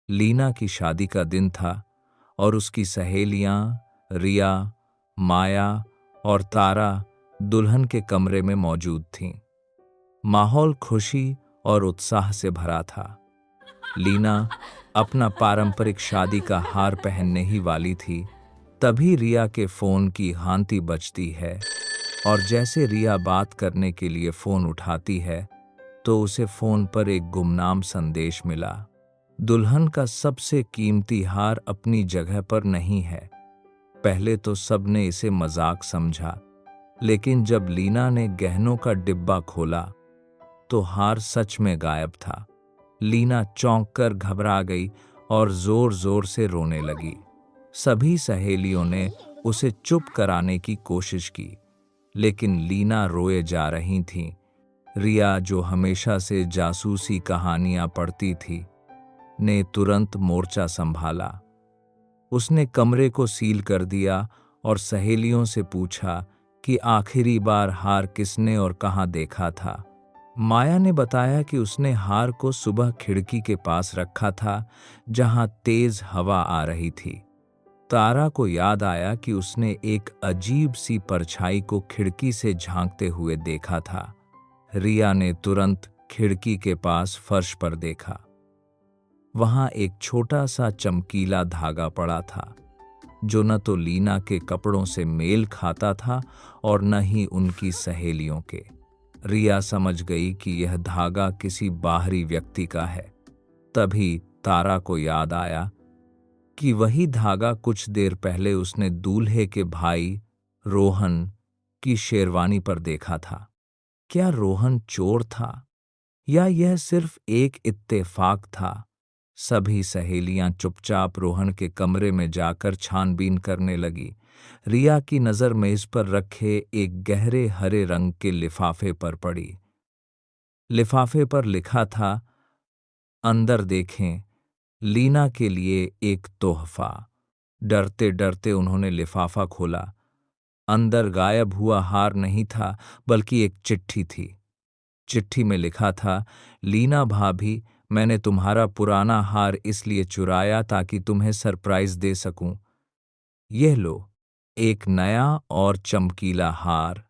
लीना की शादी का दिन था और उसकी सहेलियां रिया, माया और तारा दुल्हन के कमरे में मौजूद थीं। माहौल खुशी और उत्साह से भरा था। लीना अपना पारंपरिक शादी का हार पहनने ही वाली थी, तभी रिया के फोन की घंटी बजती है और जैसे रिया बात करने के लिए फोन उठाती है तो उसे फोन पर एक गुमनाम संदेश मिला। दुल्हन का सबसे कीमती हार अपनी जगह पर नहीं है। पहले तो सबने इसे मजाक समझा, लेकिन जब लीना ने गहनों का डिब्बा खोला तो हार सच में गायब था। लीना चौंक कर घबरा गई और जोर जोर से रोने लगी। सभी सहेलियों ने उसे चुप कराने की कोशिश की, लेकिन लीना रोए जा रही थी। रिया, जो हमेशा से जासूसी कहानियां पढ़ती थी, ने तुरंत मोर्चा संभाला। उसने कमरे को सील कर दिया और सहेलियों से पूछा कि आखिरी बार हार किसने और कहाँ देखा था। माया ने बताया कि उसने हार को सुबह खिड़की के पास रखा था, जहां तेज हवा आ रही थी। तारा को याद आया कि उसने एक अजीब सी परछाई को खिड़की से झांकते हुए देखा था। रिया ने तुरंत खिड़की के पास फर्श पर देखा। वहां एक छोटा सा चमकीला धागा पड़ा था, जो न तो लीना के कपड़ों से मेल खाता था और न ही उनकी सहेलियों के। रिया समझ गई कि यह धागा किसी बाहरी व्यक्ति का है। तभी तारा को याद आया कि वही धागा कुछ देर पहले उसने दूल्हे के भाई रोहन की शेरवानी पर देखा था। क्या रोहन चोर था या यह सिर्फ एक इत्तेफाक था? सभी सहेलियां चुपचाप रोहन के कमरे में जाकर छानबीन करने लगी। रिया की नजर मेज पर रखे एक गहरे हरे रंग के लिफाफे पर पड़ी। लिफाफे पर लिखा था, अंदर देखें, लीना के लिए एक तोहफा। डरते डरते उन्होंने लिफाफा खोला। अंदर गायब हुआ हार नहीं था, बल्कि एक चिट्ठी थी। चिट्ठी में लिखा था, लीना भाभी, मैंने तुम्हारा पुराना हार इसलिए चुराया ताकि तुम्हें सरप्राइज दे सकूं। यह लो, एक नया और चमकीला हार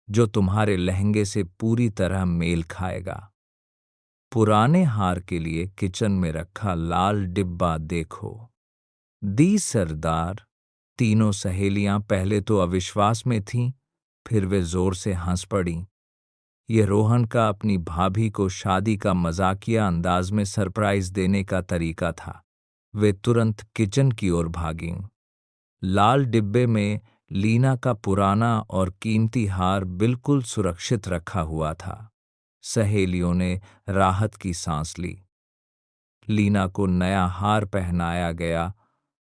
जो तुम्हारे लहंगे से पूरी तरह मेल खाएगा। पुराने हार के लिए किचन में रखा लाल डिब्बा देखो। दी सरदार। तीनों सहेलियां पहले तो अविश्वास में थीं, फिर वे जोर से हंस पड़ीं। यह रोहन का अपनी भाभी को शादी का मजाकिया अंदाज में सरप्राइज देने का तरीका था। वे तुरंत किचन की ओर भागीं। लाल डिब्बे में लीना का पुराना और कीमती हार बिल्कुल सुरक्षित रखा हुआ था। सहेलियों ने राहत की सांस ली। लीना को नया हार पहनाया गया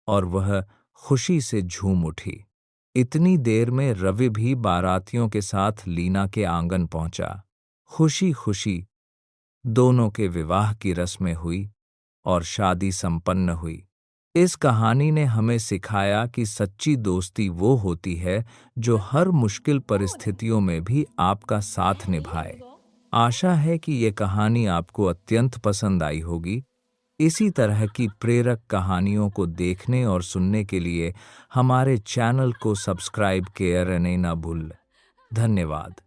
और वह खुशी से झूम उठी। इतनी देर में रवि भी बारातियों के साथ लीना के आंगन पहुंचा। खुशी खुशी दोनों के विवाह की रस्में हुई और शादी संपन्न हुई। इस कहानी ने हमें सिखाया कि सच्ची दोस्ती वो होती है जो हर मुश्किल परिस्थितियों में भी आपका साथ निभाए। आशा है कि ये कहानी आपको अत्यंत पसंद आई होगी। इसी तरह की प्रेरक कहानियों को देखने और सुनने के लिए हमारे चैनल को सब्सक्राइब करना न भूलें। धन्यवाद।